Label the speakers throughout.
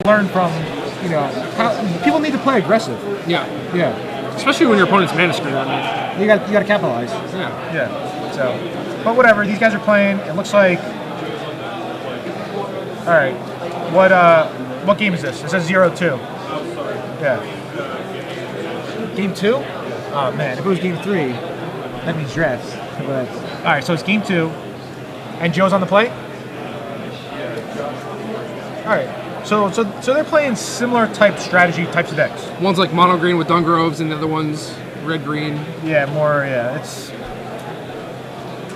Speaker 1: learn from, you know, how people need to play aggressive.
Speaker 2: Yeah.
Speaker 1: Yeah.
Speaker 2: Especially when your opponent's mana screwed. I mean.
Speaker 1: You got to capitalize.
Speaker 2: Yeah.
Speaker 1: Yeah. So, but whatever. These guys are playing. It looks like. All right. What game is this? It says 0-2. Yeah. Game 2? Oh man, if it was game 3, that means drafts. But, all right. So it's game 2, and Joe's on the plate. All right. So they're playing similar types of decks.
Speaker 2: One's like mono green with Dungroves, and the other one's red green.
Speaker 1: Yeah, more. Yeah,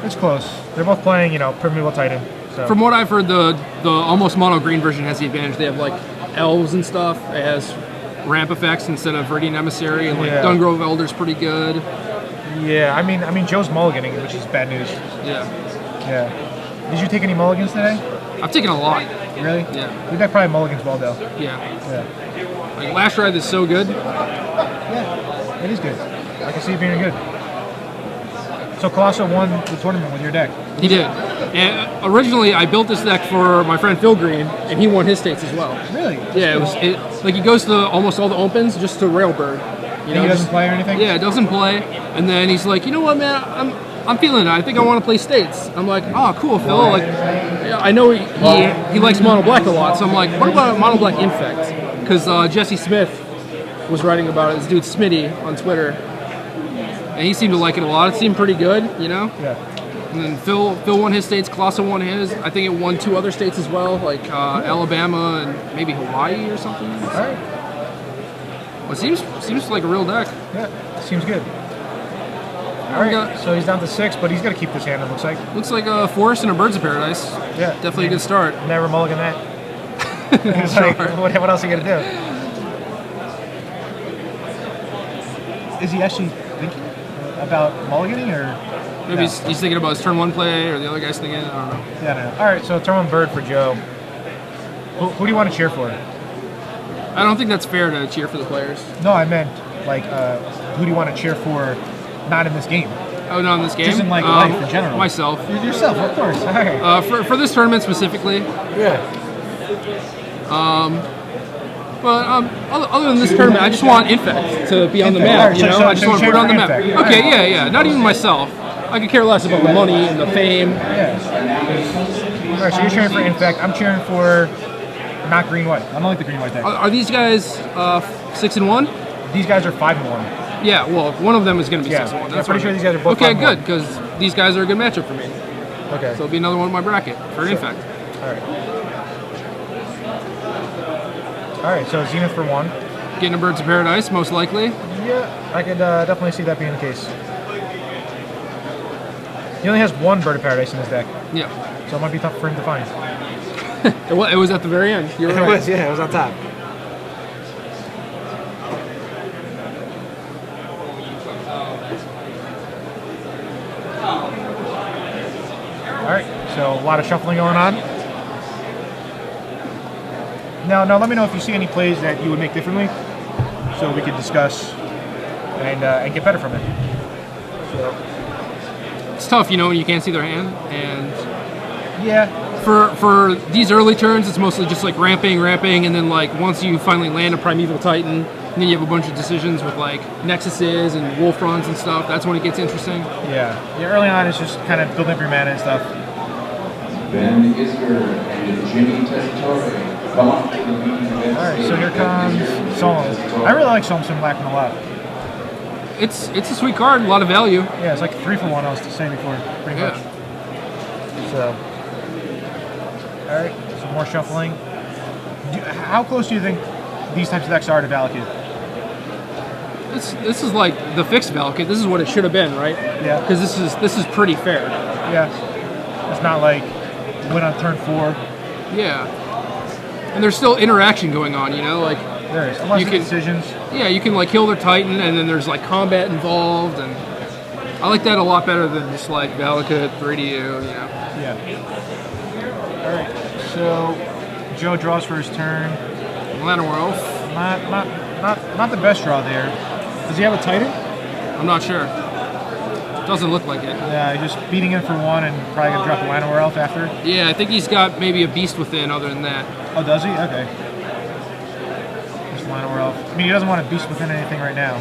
Speaker 1: it's close. They're both playing, you know, Primeval Titan. So.
Speaker 2: From what I've heard, the almost mono green version has the advantage. They have like elves and stuff. It has ramp effects instead of Viridian Emissary, and like Dungrove Elder's pretty good.
Speaker 1: Yeah, I mean Joe's mulliganing, which is bad news.
Speaker 2: Yeah.
Speaker 1: Yeah. Did you take any mulligans today?
Speaker 2: I've taken a lot.
Speaker 1: Really?
Speaker 2: Yeah.
Speaker 1: Your deck probably mulligans well, though.
Speaker 2: Yeah.
Speaker 1: Yeah.
Speaker 2: Like Last Ride is so good.
Speaker 1: Yeah, it is good. I can see it being good. So Colosso won the tournament with your deck.
Speaker 2: He did. And originally, I built this deck for my friend Phil Green, and he won his states as well.
Speaker 1: Really?
Speaker 2: Yeah, like he goes to almost all the opens just to Railbird.
Speaker 1: You know, he doesn't play or anything?
Speaker 2: Yeah, doesn't play. And then he's like, you know what, man, I'm feeling it. I think I want to play states. I'm like, oh, cool, Phil. Like, yeah, I know he likes mono black a lot, so I'm like, what about mono black infect? Because Jesse Smith was writing about it. This dude Smitty on Twitter, and he seemed to like it a lot. It seemed pretty good, you know.
Speaker 1: Yeah.
Speaker 2: And then Phil won his states. Colosso won his. I think it won 2 other states as well, like Alabama and maybe Hawaii or something.
Speaker 1: All right.
Speaker 2: Well, it seems like a real deck.
Speaker 1: Yeah, seems good. All right, so he's down to 6, but he's got to keep this hand, it looks like.
Speaker 2: Looks like a Forest and a Birds of Paradise.
Speaker 1: Yeah.
Speaker 2: Definitely a good start.
Speaker 1: Never mulligan that.
Speaker 2: Sure.
Speaker 1: Like, what else are you going to do? Is he actually thinking about mulliganing, or?
Speaker 2: Maybe he's thinking about his turn 1 play, or the other guy's thinking, I don't know.
Speaker 1: Yeah, I don't know. All right, so turn 1 bird for Joe. Who do you want to cheer for?
Speaker 2: I don't think that's fair to cheer for the players.
Speaker 1: No, I meant, like, who do you want to cheer for not in this game?
Speaker 2: Oh, not in this game?
Speaker 1: Just in, like, life in general.
Speaker 2: Myself.
Speaker 1: Yourself, of course. All right.
Speaker 2: For this tournament specifically.
Speaker 1: Yeah.
Speaker 2: But other than this tournament, I just want Infect to be on the map, you know? I just want to put it on the map. Okay, yeah. Not even myself. I could care less about the money and the fame.
Speaker 1: Yeah. All right, so you're cheering for Infect. I'm cheering for not green-white. I don't like the green-white deck.
Speaker 2: Are these guys 6-1?
Speaker 1: These guys are 5-1.
Speaker 2: Yeah, well, one of them is going to be 6-1.
Speaker 1: I'm pretty sure these guys are both 5-1.
Speaker 2: Okay, good, because these guys are a good matchup for me.
Speaker 1: Okay.
Speaker 2: So it'll be another one in my bracket for Infect.
Speaker 1: All right. All right, so Zenith for 1.
Speaker 2: Getting a Birds of Paradise, most likely.
Speaker 1: Yeah, I could definitely see that being the case. He only has 1 Bird of Paradise in his deck.
Speaker 2: Yeah.
Speaker 1: So it might be tough for him to find.
Speaker 2: It was at the very end. You're right.
Speaker 1: It was, yeah, it was on top. All right, so a lot of shuffling going on. Now let me know if you see any plays that you would make differently, so we could discuss and get better from it. So.
Speaker 2: It's tough, you know, when you can't see their hand, and
Speaker 1: yeah.
Speaker 2: For these early turns, it's mostly just like ramping, and then like once you finally land a Primeval Titan, and then you have a bunch of decisions with like Nexuses and Wolf Runs and stuff. That's when it gets interesting.
Speaker 1: Yeah, early on it's just kind of building up your mana and stuff.
Speaker 3: Ben Isker and Jimmy Tessitore.
Speaker 1: Alright, so here comes Solemn. I really like Solemn Black a lot.
Speaker 2: It's a sweet card, a lot of value.
Speaker 1: Yeah, it's like 3 for 1, I was saying before, pretty much. So, alright, some more shuffling. How close do you think these types of decks are to Valakut?
Speaker 2: This is like the fixed Valakut. This is what it should have been, right?
Speaker 1: Yeah.
Speaker 2: Because this is pretty fair.
Speaker 1: Yeah. It's not like win on turn 4.
Speaker 2: Yeah. And there's still interaction going on, you know, like
Speaker 1: there is. Unless you can decisions.
Speaker 2: Yeah, you can like kill their Titan, and then there's like combat involved, and I like that a lot better than just like Valakut 3 to you know.
Speaker 1: Yeah. All right. So Joe draws for his turn.
Speaker 2: Llanowar Elf.
Speaker 1: Not the best draw there. Does he have a Titan?
Speaker 2: I'm not sure. Doesn't look like it.
Speaker 1: Yeah, he's just beating in for 1 and probably gonna drop a Llanowar Elf after.
Speaker 2: Yeah, I think he's got maybe a Beast Within other than that.
Speaker 1: Oh, does he? Okay. Lionel Ralph. I mean, he doesn't want to beast within anything right now.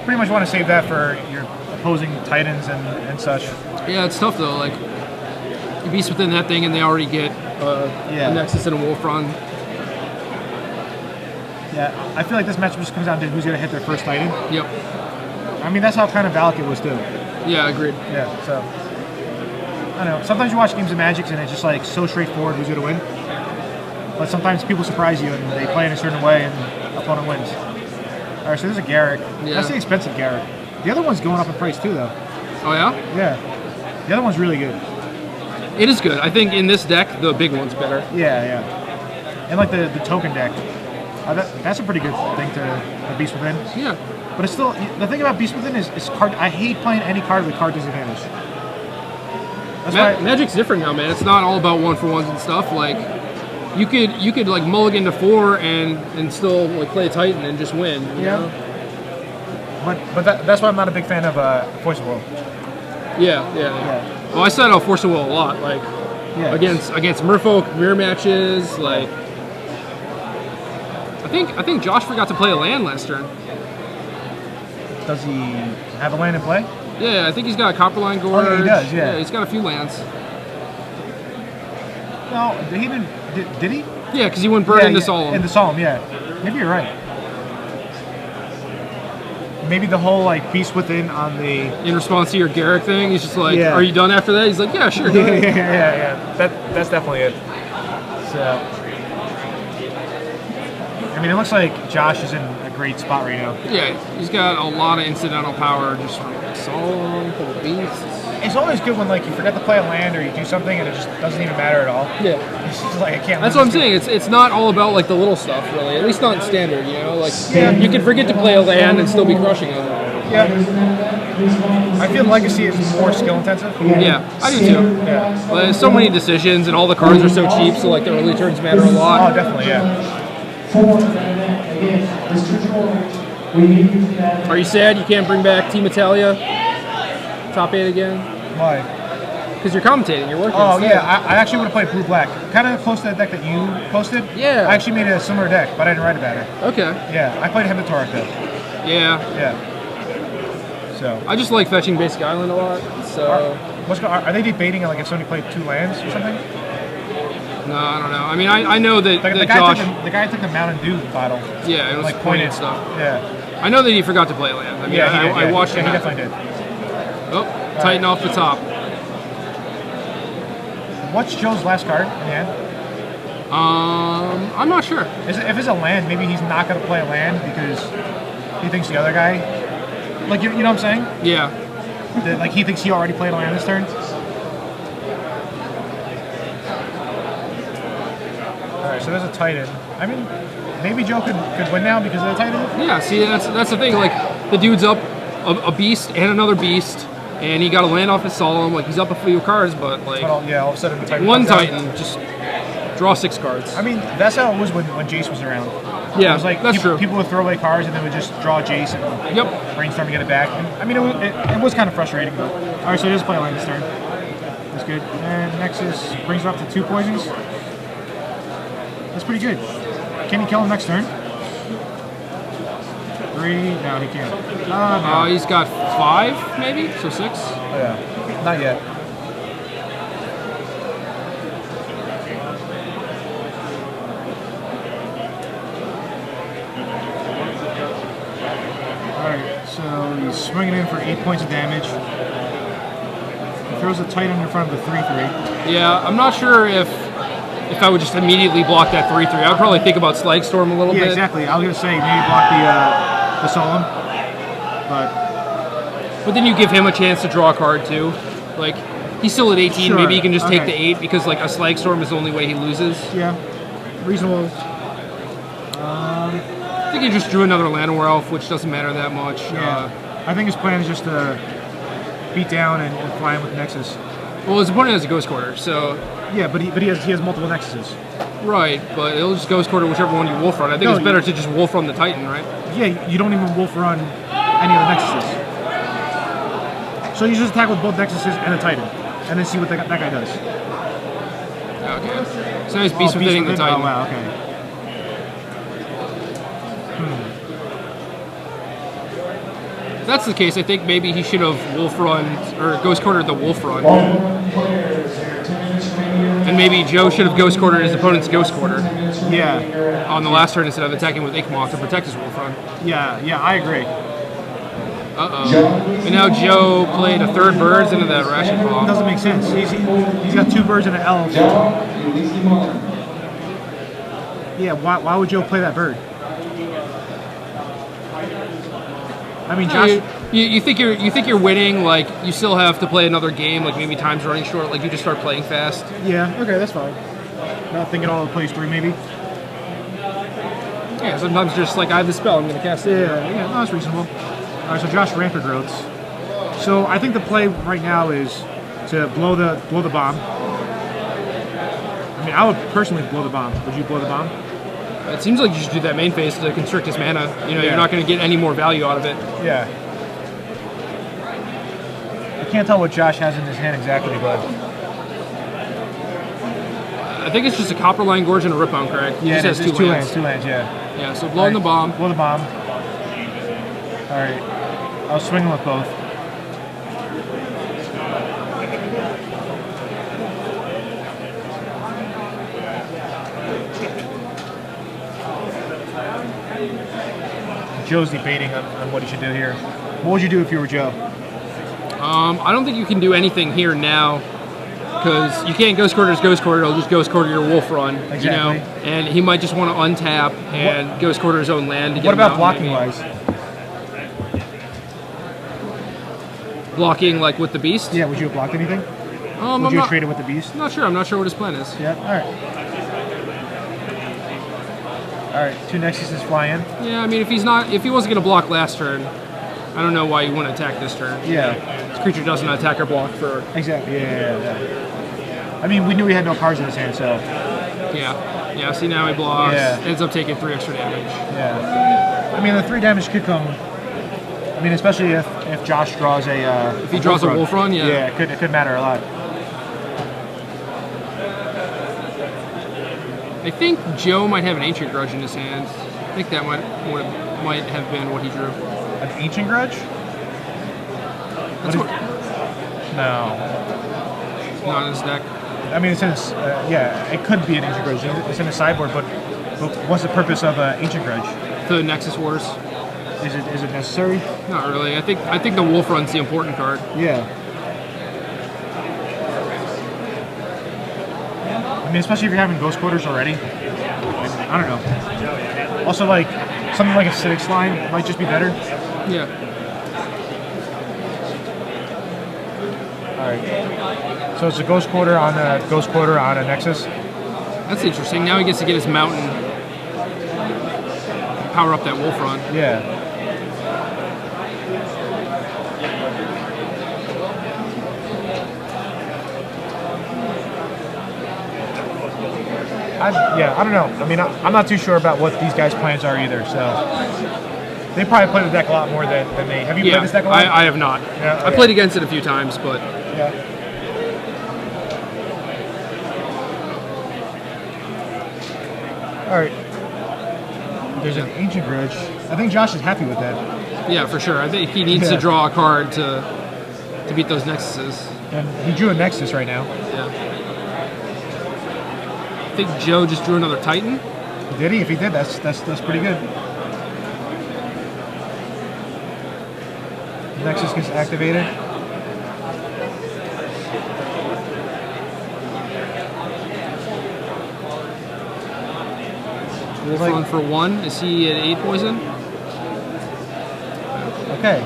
Speaker 1: Pretty much want to save that for your opposing Titans and such.
Speaker 2: Yeah, it's tough though. Like, you beast within that thing, and they already get a Nexus and a Wolfron.
Speaker 1: Yeah, I feel like this matchup just comes down to who's going to hit their first Titan.
Speaker 2: Yep.
Speaker 1: I mean, that's how kind of Valak was too.
Speaker 2: Yeah, agreed.
Speaker 1: Yeah, so I don't know. Sometimes you watch games of Magic and it's just like so straightforward who's going to win. But sometimes people surprise you and they play in a certain way and opponent wins. All right, so there's a Garrick.
Speaker 2: Yeah.
Speaker 1: That's the expensive Garrick. The other one's going up in price too, though.
Speaker 2: Oh yeah?
Speaker 1: Yeah. The other one's really good.
Speaker 2: It is good. I think in this deck, the big one's better.
Speaker 1: Yeah, yeah. And like the token deck. That's a pretty good thing to Beast Within.
Speaker 2: Yeah.
Speaker 1: But it's still, the thing about Beast Within is card. I hate playing any card with card disadvantage. That's why
Speaker 2: Magic's different now, man. It's not all about 1-for-1s and stuff. Like, you could like mulligan to 4 and still like play a Titan and just win. You know?
Speaker 1: But that's why I'm not a big fan of Force of Will.
Speaker 2: Yeah. Well, I set out Force of Will a lot, like against Merfolk mirror matches. Like, I think Josh forgot to play a land last turn.
Speaker 1: Does he have a land in play?
Speaker 2: Yeah, I think he's got a Copperline Gorge.
Speaker 1: Oh, yeah, he does. Yeah,
Speaker 2: he's got a few lands.
Speaker 1: No, he didn't. Did he?
Speaker 2: Yeah, because he went burn into Solemn.
Speaker 1: In the Solemn, yeah. Maybe you're right. Maybe the whole like Beast Within on the
Speaker 2: in response to your Garrick thing, he's just like, "Are you done after that?" He's like, "Yeah, sure."
Speaker 1: Yeah. That's definitely it. So, I mean, it looks like Josh is in a great spot right now.
Speaker 2: Yeah, he's got a lot of incidental power just from Solemn, couple beasts.
Speaker 1: It's always good when like you forget to play a land or you do something and it just doesn't even matter at all.
Speaker 2: Yeah,
Speaker 1: it's just like I can't.
Speaker 2: That's what I'm saying. It's not all about like the little stuff, really. At least not in standard, you know. Like you can forget to play a land and still be crushing it.
Speaker 1: Yeah. I feel Legacy is more skill intensive.
Speaker 2: Yeah, I do too.
Speaker 1: Yeah.
Speaker 2: But there's so many decisions and all the cards are so cheap, so like the early turns matter a lot.
Speaker 1: Oh, definitely, yeah.
Speaker 2: Are you sad you can't bring back Team Italia? Top 8 again?
Speaker 1: Why?
Speaker 2: Because you're commentating, you're working.
Speaker 1: Oh,
Speaker 2: instead.
Speaker 1: yeah, I actually would have played Blue Black. Kind of close to that deck that you posted.
Speaker 2: Yeah.
Speaker 1: I actually made a similar deck, but I didn't write about it.
Speaker 2: Okay.
Speaker 1: Yeah, I played Hematorac though.
Speaker 2: Yeah.
Speaker 1: So.
Speaker 2: I just like fetching Basic Island a lot, so.
Speaker 1: Are they debating like if somebody played 2 lands or something?
Speaker 2: No, I don't know. I mean, I know that,
Speaker 1: the guy took the Mountain Dew bottle.
Speaker 2: Yeah, it was
Speaker 1: like
Speaker 2: pointed stuff.
Speaker 1: Yeah.
Speaker 2: I know that he forgot to play land. I mean, I watched him.
Speaker 1: He definitely did.
Speaker 2: Oh, Titan off the top.
Speaker 1: What's Joe's last card in the end?
Speaker 2: I'm not sure.
Speaker 1: If it's a land, maybe he's not going to play a land because he thinks the other guy, like you know what I'm saying?
Speaker 2: Yeah.
Speaker 1: Like he thinks he already played a land this turn. All right, so there's a Titan. I mean, maybe Joe could win now because of the Titan.
Speaker 2: Yeah. See, that's the thing. Like the dude's up a beast and another beast. And he got a land off his Solemn, like he's up a few cards, but like
Speaker 1: all of a sudden the Titan
Speaker 2: one
Speaker 1: comes
Speaker 2: Titan,
Speaker 1: out.
Speaker 2: just draw 6 cards.
Speaker 1: I mean, that's how it was when Jace was around.
Speaker 2: Yeah,
Speaker 1: it was like
Speaker 2: that's true.
Speaker 1: People would throw away cards and then would just draw Jace and brainstorm to get it back. And, I mean, it was kind of frustrating. But all right, so he does play a land this turn. That's good. And Nexus brings it up to 2 poisons. That's pretty good. Can he kill him next turn? 3? No, he can't. No.
Speaker 2: He's got 5, maybe? So 6?
Speaker 1: Oh, yeah. Not yet. Alright, so he's swinging in for 8 points of damage. He throws a Titan in front of the 3/3.
Speaker 2: Yeah, I'm not sure if I would just immediately block that 3/3. I would probably think about Slag Storm a little bit.
Speaker 1: Yeah, exactly. I was going to say maybe block the Solemn.
Speaker 2: But then you give him a chance to draw a card too. Like, he's still at 18,
Speaker 1: Sure.
Speaker 2: maybe he can just take the 8 because like a Slag Storm is the only way he loses.
Speaker 1: Yeah, reasonable.
Speaker 2: I think he just drew another Llanowar Elf, which doesn't matter that much.
Speaker 1: Yeah. I think his plan is just to beat down and fly him with Nexus.
Speaker 2: Well, his opponent has a Ghost Quarter, so...
Speaker 1: Yeah, but he has multiple Nexuses.
Speaker 2: Right, but it'll just Ghost Quarter whichever one you Wolf Run. I think it's better to just Wolf Run the Titan, right?
Speaker 1: Yeah, you don't even Wolf Run any of the Nexuses. So you just attack with both Nexuses and a Titan, and then see what that guy does.
Speaker 2: Okay. So now he's Beast Within the Titan.
Speaker 1: Oh, wow, okay.
Speaker 2: that's the case, I think maybe he should have wolf run or ghost quartered the wolf run. And maybe Joe should have ghost quartered his opponent's ghost quarter.
Speaker 1: Yeah.
Speaker 2: On the last turn instead of attacking with Ickmoth to protect his wolf run.
Speaker 1: Yeah, I agree.
Speaker 2: And now Joe played a third birds into that ration
Speaker 1: It
Speaker 2: bomb.
Speaker 1: doesn't make sense. He's got 2 birds and an elf. Yeah, why would Joe play that bird? I mean, Josh.
Speaker 2: You think you're winning, like you still have to play another game, like maybe time's running short, like you just start playing fast.
Speaker 1: Yeah, okay, that's fine. Not thinking all of plays 3 maybe.
Speaker 2: Yeah, sometimes just like I have the spell, I'm gonna cast it.
Speaker 1: Yeah, no, that's reasonable. All right, so Josh Rampant Growths. So I think the play right now is to blow the bomb. I mean, I would personally blow the bomb. Would you blow the bomb?
Speaker 2: It seems like you should do that main phase to constrict his mana. You know,
Speaker 1: Yeah.
Speaker 2: you're not going to get any more value out of it.
Speaker 1: Yeah. I can't tell what Josh has in his hand exactly, but
Speaker 2: I think it's just a Copperline Gorge and a Ripbone, correct? He
Speaker 1: yeah,
Speaker 2: just has
Speaker 1: it's
Speaker 2: two
Speaker 1: two
Speaker 2: lands.
Speaker 1: lands, yeah.
Speaker 2: Yeah, so blowing the bomb.
Speaker 1: Blow the bomb. All right, I'll swing him with both. Joe's debating on what he should do here. What would you do if you were Joe?
Speaker 2: I don't think you can do anything here now because you can't Ghost Quarter his Ghost Quarter. It'll just Ghost Quarter your Wolf Run.
Speaker 1: Exactly.
Speaker 2: You know, and he might just want to untap and Ghost Quarter his own land. To get
Speaker 1: What
Speaker 2: him
Speaker 1: about
Speaker 2: out
Speaker 1: blocking
Speaker 2: maybe.
Speaker 1: wise?
Speaker 2: Blocking like with the Beast?
Speaker 1: Yeah, would you have blocked anything? Would
Speaker 2: I'm
Speaker 1: you
Speaker 2: not,
Speaker 1: have traded with the beast?
Speaker 2: I'm not sure. I'm not sure what his plan is.
Speaker 1: Yeah, alright, 2 Nexuses fly in.
Speaker 2: Yeah, I mean, if he wasn't gonna block last turn, I don't know why you wouldn't attack this turn.
Speaker 1: Yeah,
Speaker 2: This creature doesn't attack or block for.
Speaker 1: exactly. Yeah. I mean, we knew he had no cards in his hand, so
Speaker 2: Yeah. See, now he blocks.
Speaker 1: Yeah.
Speaker 2: Ends up taking 3 extra damage.
Speaker 1: yeah. I mean, the 3 damage could come. I mean, especially if Josh draws a.
Speaker 2: If he draws a Wolf Run, yeah.
Speaker 1: Yeah, it could matter a lot.
Speaker 2: I think Joe might have an Ancient Grudge in his hand. I think that might have been what he drew.
Speaker 1: An Ancient Grudge?
Speaker 2: That's what.
Speaker 1: No.
Speaker 2: Not in his deck.
Speaker 1: I mean, it's in his. Yeah, it could be an Ancient Grudge. It's in the sideboard, but what's the purpose of Ancient Grudge?
Speaker 2: The Nexus Wars.
Speaker 1: Is it necessary?
Speaker 2: Not really. I think the Wolf Run's the important card.
Speaker 1: Yeah. I mean, especially if you're having Ghost Quarters already. I don't know. Also, like, something like a Acidic Slime might just be better.
Speaker 2: Yeah.
Speaker 1: Alright. So it's a Ghost Quarter on a Nexus.
Speaker 2: That's interesting. Now he gets to get his Mountain. Power up that Wolf Run.
Speaker 1: Yeah. I don't know. I mean, I'm not too sure about what these guys' plans are either, so. They probably play the deck a lot more than me. Have you played this deck a lot?
Speaker 2: I have not.
Speaker 1: Yeah,
Speaker 2: I played against it a few times, but
Speaker 1: Yeah. Alright. There's an Ancient Grudge. I think Josh is happy with that.
Speaker 2: yeah, for sure. I think he needs to draw a card to beat those Nexuses.
Speaker 1: And he drew a Nexus right now.
Speaker 2: Yeah. I think Joe just drew another Titan.
Speaker 1: Did he? If he did, that's pretty good. Nexus gets activated.
Speaker 2: Wolf Run for 1. Is he at 8 poison?
Speaker 1: Okay.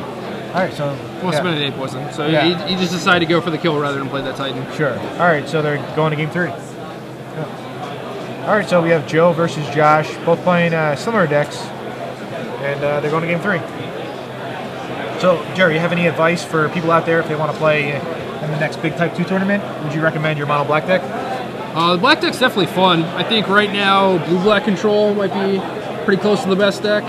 Speaker 1: Alright, so.
Speaker 2: Must have been at 8 poison. So
Speaker 1: Yeah.
Speaker 2: he just decided to go for the kill rather than play that Titan.
Speaker 1: Sure. Alright, so they're going to game 3. Alright, so we have Joe versus Josh, both playing similar decks. And they're going to game 3. So, Jerry, you have any advice for people out there if they want to play in the next big Type 2 tournament? Would you recommend your mono black deck?
Speaker 2: The black deck's definitely fun. I think right now blue-black control might be pretty close to the best deck.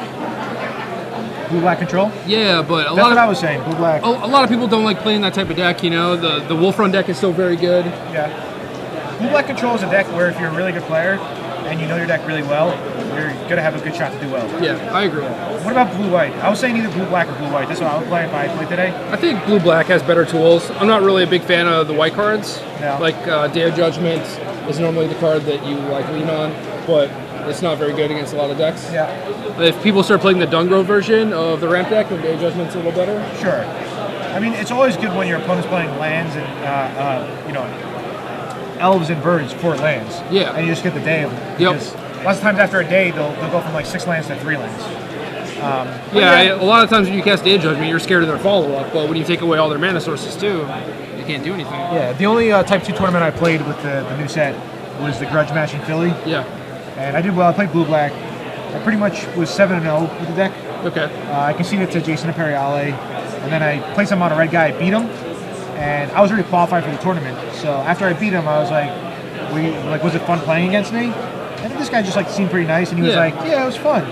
Speaker 1: Blue black control?
Speaker 2: Yeah, but
Speaker 1: That's what I was saying. Blue black.
Speaker 2: a lot of people don't like playing that type of deck. You know, the Wolf Run deck is still very good.
Speaker 1: Yeah. Blue black control is a deck where if you're a really good player and you know your deck really well, you're gonna have a good shot to do well.
Speaker 2: Yeah, I agree.
Speaker 1: What about blue-white? I was saying either blue-black or blue-white. That's what I would play if I played today.
Speaker 2: I think blue-black has better tools. I'm not really a big fan of the white cards.
Speaker 1: No.
Speaker 2: Like Day of Judgment is normally the card that you like lean on, but it's not very good against a lot of decks.
Speaker 1: Yeah.
Speaker 2: If people start playing the Dungro version of the ramp deck, then Day of Judgment's a little better.
Speaker 1: Sure. I mean, it's always good when your opponent's playing lands and elves and birds for lands.
Speaker 2: Yeah.
Speaker 1: And you just get the day of them. Because lots of times after a day, they'll go from like 6 lands to 3 lands.
Speaker 2: A lot of times when you cast Day of Judgment, you're scared of their follow-up, but when you take away all their mana sources too, you can't do anything.
Speaker 1: Yeah, the only Type 2 tournament I played with the new set was the Grudge match in Philly.
Speaker 2: Yeah.
Speaker 1: And I did well. I played blue-black. I pretty much was 7-0 with the deck.
Speaker 2: Okay.
Speaker 1: I conceded to Jason Imperiale, and then I played some on a red guy, beat him, and I was already qualified for the tournament. So after I beat him, I was like, was it fun playing against me? And this guy just seemed pretty nice, and he was like, yeah, it was fun.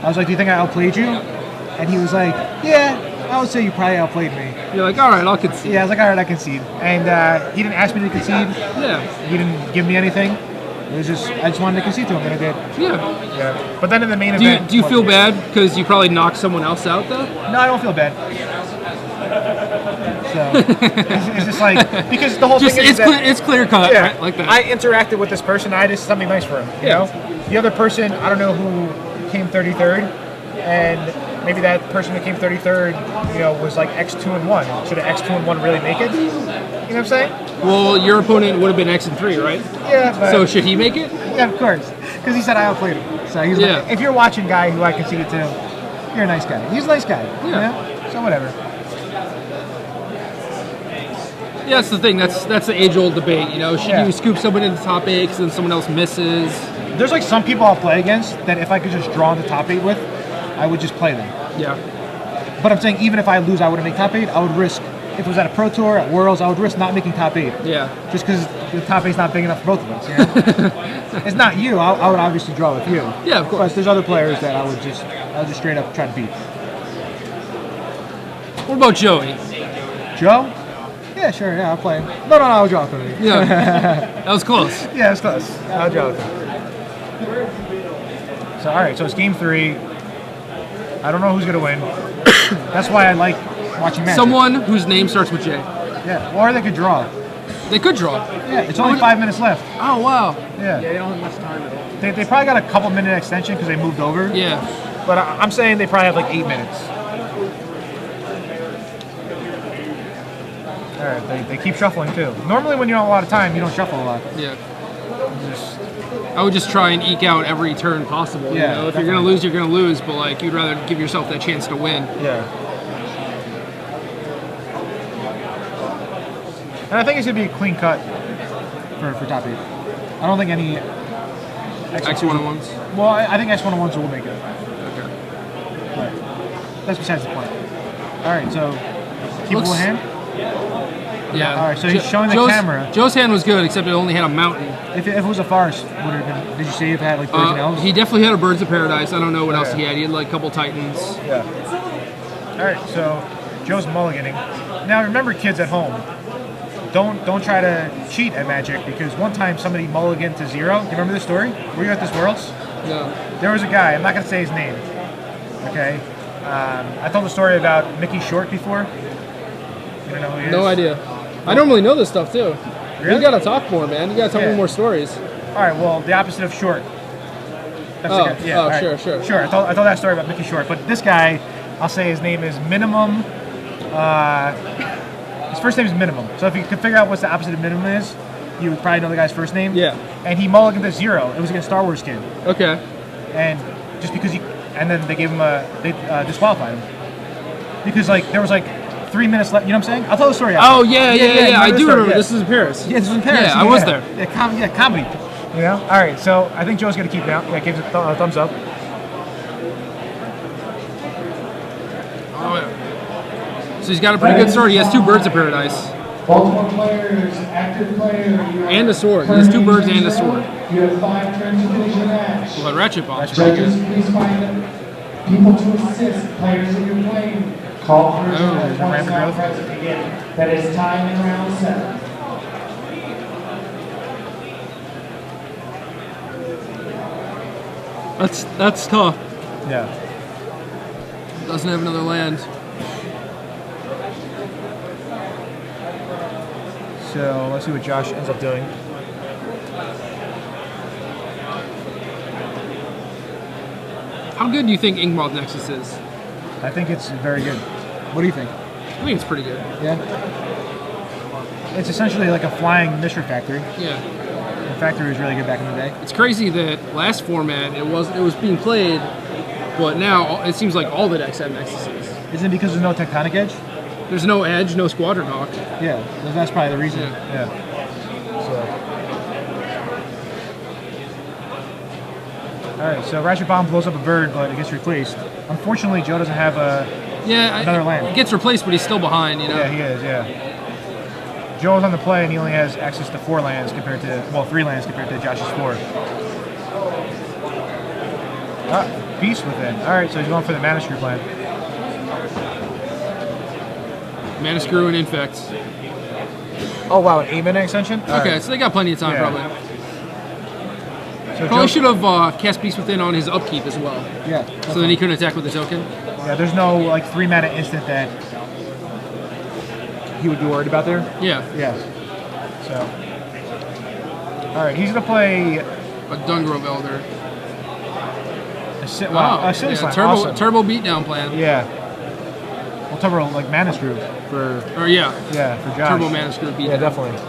Speaker 1: I was like, do you think I outplayed you? And he was like, yeah, I would say you probably outplayed me.
Speaker 2: You're like, all right, I'll concede.
Speaker 1: Yeah, I was like, all right, I concede. And he didn't ask me to concede.
Speaker 2: Yeah.
Speaker 1: He didn't give me anything. It was just, I just wanted to concede to him, and I did.
Speaker 2: Yeah.
Speaker 1: But then in the main event...
Speaker 2: Do you feel bad because you probably knocked someone else out, though?
Speaker 1: No, I don't feel bad. So, it's just like, because the whole thing is
Speaker 2: it's clear cut, right? Like that.
Speaker 1: I interacted with this person, I did something nice for him, you know? The other person, I don't know who came 33rd, and maybe that person who came 33rd, was like X2-1. Should an X2-1 really make it? You know what I'm saying?
Speaker 2: Well, your opponent would have been X3, right?
Speaker 1: Yeah, but...
Speaker 2: So should he make it?
Speaker 1: Yeah, of course. Because he said I outplayed him. So he's like, if you're watching guy who I conceded to, you're a nice guy. He's a nice guy. Yeah. So whatever.
Speaker 2: Yeah, that's the thing. That's the age-old debate. Should you scoop someone into the top 8 because then someone else misses?
Speaker 1: There's some people I'll play against that if I could just draw the top 8 with, I would just play them.
Speaker 2: Yeah.
Speaker 1: But I'm saying even if I lose, I wouldn't make top 8. I would risk, if it was at a Pro Tour, at Worlds, I would risk not making top 8.
Speaker 2: Yeah.
Speaker 1: Just because the top 8's not big enough for both of us. It's not you. I would obviously draw with you.
Speaker 2: Yeah, of course.
Speaker 1: But there's other players that I'll just straight up try to beat.
Speaker 2: What about Joey?
Speaker 1: Joe? Yeah, sure. Yeah, I'll play him. No, I'll draw with him.
Speaker 2: Yeah. That was close.
Speaker 1: Yeah, it was close. I'll draw with him. So, all right. So it's game 3. I don't know who's going to win. That's why I like watching Magic.
Speaker 2: Someone whose name starts with J.
Speaker 1: Yeah, or they could draw.
Speaker 2: They could draw.
Speaker 1: Yeah, it's only 5 minutes left.
Speaker 2: Oh, wow.
Speaker 1: Yeah.
Speaker 2: They don't have much time at all.
Speaker 1: They probably got a couple-minute extension because they moved over.
Speaker 2: Yeah.
Speaker 1: But I'm saying they probably have 8 minutes. All right, they keep shuffling too. Normally when you don't have a lot of time, you don't shuffle a lot.
Speaker 2: Yeah. I would just try and eke out every turn possible.
Speaker 1: Yeah,
Speaker 2: if you're going to lose, you're going to lose, but you'd rather give yourself that chance to win.
Speaker 1: Yeah. And I think it's going to be a clean cut for top 8. I don't think any
Speaker 2: X101s?
Speaker 1: Well, I think X101s will make it.
Speaker 2: Okay.
Speaker 1: But that's besides the point. All right, so keep a hand.
Speaker 2: Yeah.
Speaker 1: All right, so he's showing the camera.
Speaker 2: Joe's hand was good, except it only had a mountain.
Speaker 1: If it was a forest, would it have been? Did you see if it had birds and elves?
Speaker 2: He definitely had a Birds of Paradise. I don't know what else he had. He had a couple Titans.
Speaker 1: Yeah. All right, so Joe's mulliganing. Now remember, kids at home, don't try to cheat at Magic because one time somebody mulliganed to 0. Do you remember this story? Were you at this Worlds?
Speaker 2: No.
Speaker 1: There was a guy. I'm not going to say his name. Okay. I told the story about Mickey Short before. You don't know who he is?
Speaker 2: No idea. I normally know this stuff too.
Speaker 1: Really?
Speaker 2: You gotta talk more, man. You gotta tell me more stories.
Speaker 1: All right. Well, the opposite of Short. That's the guy. Yeah, right.
Speaker 2: Sure.
Speaker 1: Sure. I told that story about Mickey Short, but this guy, I'll say his name is Minimum. His first name is Minimum. So if you could figure out what's the opposite of Minimum is, you would probably know the guy's first name.
Speaker 2: Yeah.
Speaker 1: And he mulliganed to 0. It was against Star Wars Kid.
Speaker 2: Okay.
Speaker 1: And just because and then they gave him they disqualified him because there was 3 minutes left. You know what I'm saying? I'll tell the story.
Speaker 2: Oh yeah. I do remember.
Speaker 1: Yeah.
Speaker 2: This is in Paris.
Speaker 1: Yeah, this was in Paris.
Speaker 2: Yeah, I was there.
Speaker 1: Yeah, comedy. You know. All right, so I think Joe's gonna keep now. Yeah, gives a thumbs up.
Speaker 2: Oh yeah. So he's got a pretty good start. He has 2 Birds of Paradise.
Speaker 3: Baltimore players, active player.
Speaker 2: And a sword. He has 2 birds and a sword.
Speaker 3: You have 5 turns to finish your match.
Speaker 2: Well, that ratchet bomb's
Speaker 3: Judges,
Speaker 2: pretty good.
Speaker 3: please find people to assist players that you're playing. Call for
Speaker 1: there's a rampant growth.
Speaker 3: That is time in round 7.
Speaker 2: That's tough.
Speaker 1: Yeah.
Speaker 2: Doesn't have another land.
Speaker 1: So let's see what Josh ends up doing.
Speaker 2: How good do you think Inkmoth Nexus is?
Speaker 1: I think it's very good. What do you think?
Speaker 2: I think it's pretty good.
Speaker 1: Yeah. It's essentially like a flying mystery factory.
Speaker 2: Yeah.
Speaker 1: The factory was really good back in the day.
Speaker 2: It's crazy that last format it was being played, but now it seems like all the decks have Nexuses.
Speaker 1: Isn't it because there's no tectonic edge?
Speaker 2: There's no edge, no Squadron Hawk.
Speaker 1: Yeah, that's probably the reason.
Speaker 2: Yeah.
Speaker 1: So. All right, so Ratchet Bomb blows up a bird, but it gets replaced. Unfortunately, Joe doesn't have another land.
Speaker 2: He gets replaced, but he's still behind. You know.
Speaker 1: Yeah, he is. Yeah. Joe's on the play, and he only has access to 4 lands compared to 3 lands compared to Josh's 4. Beast Within. All right, so he's going for the Mana Screw plan.
Speaker 2: Mana Screw and Infect.
Speaker 1: Oh wow, an 8-mana extension. All
Speaker 2: Okay,
Speaker 1: right.
Speaker 2: so they got plenty of time probably.
Speaker 1: So
Speaker 2: Probably should have cast Beast Within on his upkeep as well.
Speaker 1: Yeah.
Speaker 2: So then he couldn't attack with the token.
Speaker 1: Yeah, there's no like 3-mana instant that he would be worried about there.
Speaker 2: Yeah.
Speaker 1: Yeah. So. All right, he's gonna play
Speaker 2: A Dungrove Elder.
Speaker 1: a Silly
Speaker 2: yeah,
Speaker 1: Slime.
Speaker 2: Turbo
Speaker 1: Awesome.
Speaker 2: Turbo Beatdown plan.
Speaker 1: Yeah. Well, Turbo like Mana Screw for
Speaker 2: Or yeah.
Speaker 1: Yeah, for Josh.
Speaker 2: Turbo Mana Screw Beatdown.
Speaker 1: Yeah, definitely.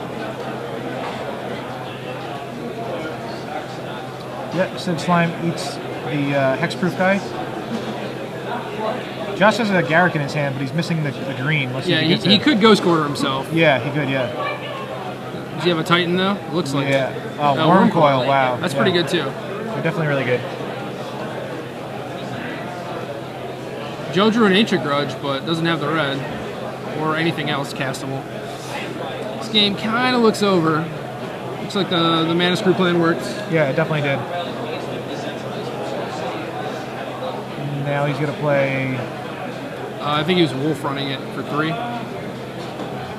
Speaker 1: Yep, Sid Slime eats the Hexproof guy. Josh has a Garrick in his hand, but he's missing the green. Let's see
Speaker 2: Yeah,
Speaker 1: if he gets
Speaker 2: he
Speaker 1: it.
Speaker 2: could Ghost Quarter himself.
Speaker 1: Yeah, he could, yeah.
Speaker 2: Does he have a Titan though? Looks like
Speaker 1: Yeah.
Speaker 2: it.
Speaker 1: Oh, Worm Coil, wow.
Speaker 2: That's
Speaker 1: Yeah.
Speaker 2: pretty good too.
Speaker 1: They're definitely really good.
Speaker 2: Joe drew an Ancient Grudge, but doesn't have the red or anything else castable. This game kind of looks over. Looks like the Mana Screw plan works.
Speaker 1: Yeah, it definitely did. Now he's going to play...
Speaker 2: I think he was Wolf running it for 3.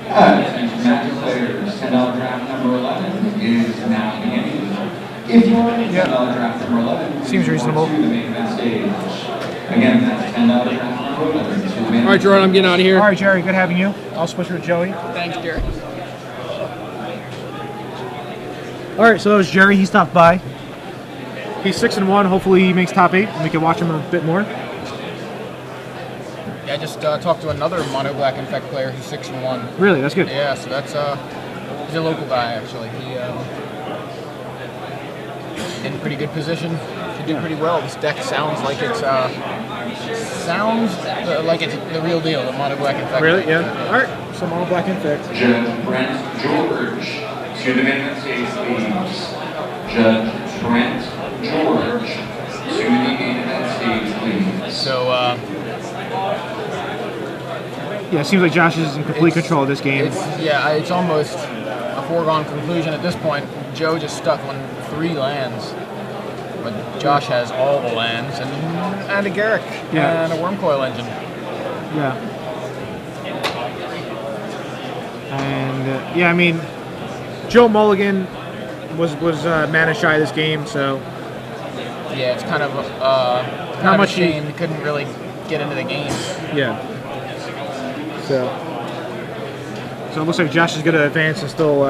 Speaker 3: Magic players, $10 draft number 11 is now beginning. If you are in $10 draft number 11,
Speaker 1: Seems reasonable.
Speaker 3: to the main event stage. Again, that's $10 draft number 11 to the main
Speaker 2: All right, Gerard, I'm getting out of here.
Speaker 1: All right, Jerry, good having you. I'll switch with Joey.
Speaker 2: Thanks, Jerry.
Speaker 1: All right, so that was Jerry. He stopped by. He's 6-1. Hopefully he makes top 8, and we can watch him a bit more.
Speaker 4: Yeah, I just talked to another Mono Black Infect player who's 6-1.
Speaker 1: Really, that's good.
Speaker 4: Yeah, so that's he's a local guy actually. He in pretty good position. Should do pretty well. This deck sounds like it's the real deal. The Mono Black Infect.
Speaker 1: Really? Yeah. All right. So Mono Black Infect.
Speaker 3: Judge Brent George to the main event stage, please. Judge Brent George to the main event stage, please.
Speaker 4: So
Speaker 1: Yeah, it seems like Josh is in complete control of this game.
Speaker 4: it's almost a foregone conclusion at this point. Joe just stuck on 3 lands, but Josh has all the lands and a Garrick and a Worm Coil engine.
Speaker 1: Yeah. And yeah, I mean, Joe Mulligan was mana shy this game, so
Speaker 4: Yeah, it's kind of
Speaker 1: Not much
Speaker 4: a shame he couldn't really get into the game.
Speaker 1: yeah. So it looks like Josh is going to advance and still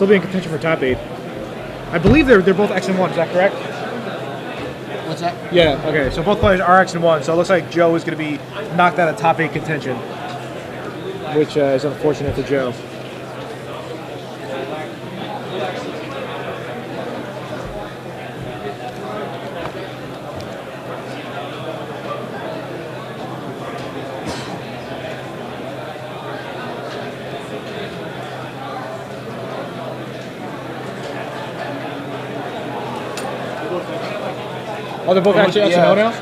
Speaker 1: be in contention for top 8. I believe they're both X and 1. Is that correct?
Speaker 4: What's that?
Speaker 1: Yeah. Okay. So both players are X and 1. So it looks like Joe is going to be knocked out of top 8 contention, which is unfortunate for Joe. Oh, they're both actually X and O now?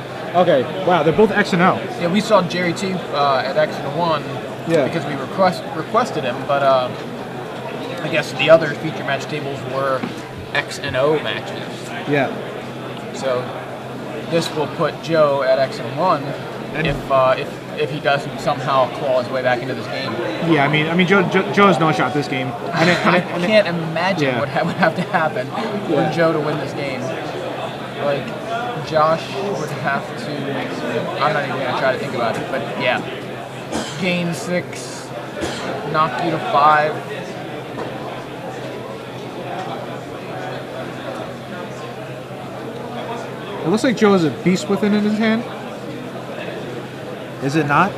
Speaker 1: Okay. Wow, they're both X and O.
Speaker 4: Yeah, we saw Jerry T at X and 1 because we requested him, but I guess the other feature match tables were X and O matches.
Speaker 1: Yeah.
Speaker 4: So this will put Joe at X and 1 if he doesn't somehow claw his way back into this game.
Speaker 1: Yeah, I mean, Joe has no shot this game.
Speaker 4: I can't imagine what would have to happen for Joe to win this game. Like, Josh would have to. I'm not even gonna try to think about it, but yeah, gain 6, knock you to 5.
Speaker 1: It looks like Joe has a beast within in his hand. Is it not?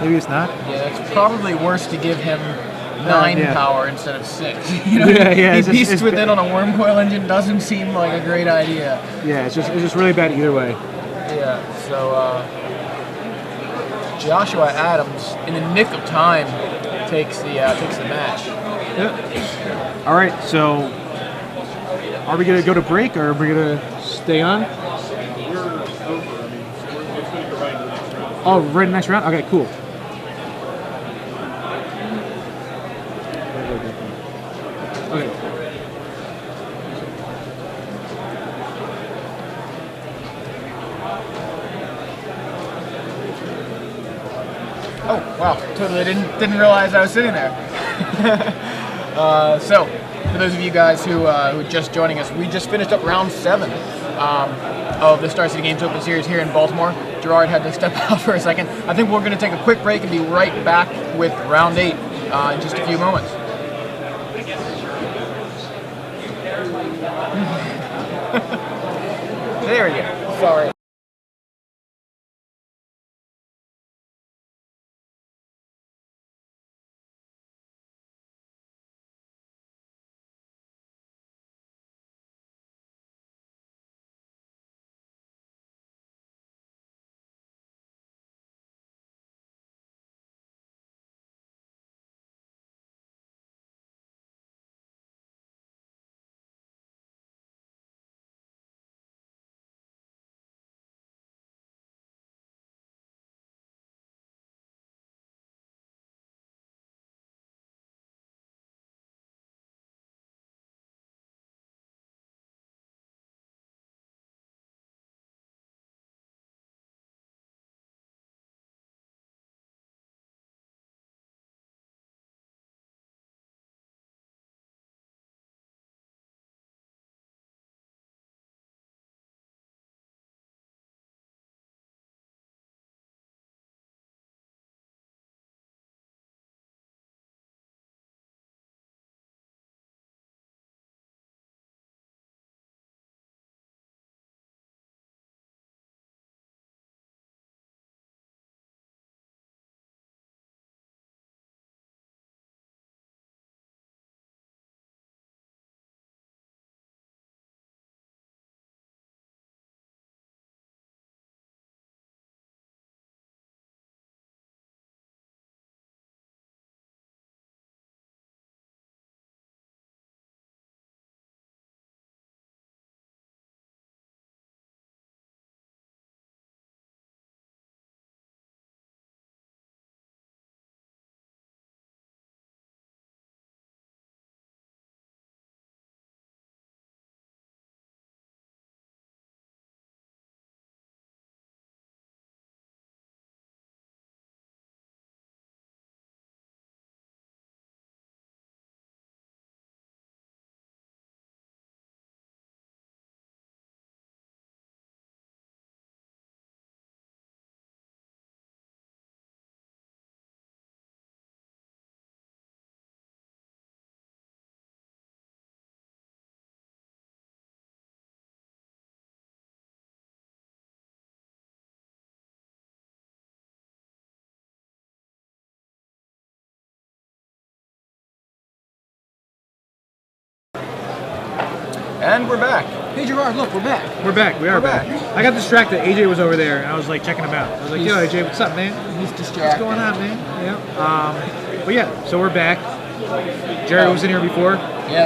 Speaker 1: Maybe it's not.
Speaker 4: Yeah, it's probably worse to give him 9
Speaker 1: yeah.
Speaker 4: power instead of 6. You know,
Speaker 1: Yeah.
Speaker 4: He beast within on a worm coil engine doesn't seem like a great idea.
Speaker 1: Yeah, it's just really bad either way.
Speaker 4: Yeah, so Joshua Adams, in the nick of time, takes the match.
Speaker 1: Yeah. All right, so are we gonna go to break or are we gonna stay on? Oh, right in the next round? Okay, cool. Okay.
Speaker 4: Oh, wow, totally didn't realize I was sitting there. So, for those of you guys who are just joining us, we just finished up round 7 of the Star City Games Open Series here in Baltimore. Gerard had to step out for a second. I think we're going to take a quick break and be right back with round 8 in just a few moments. There we go. Sorry. And we're back. Hey Gerard, look, we're back.
Speaker 1: We're back. We are back. I got distracted. AJ was over there, and I was like checking him out. I was like, "Yo, AJ, what's up, man?
Speaker 4: He's distracted.
Speaker 1: What's going on, man?" Yeah. But yeah, so we're back. Jared was in here before.
Speaker 4: Yeah.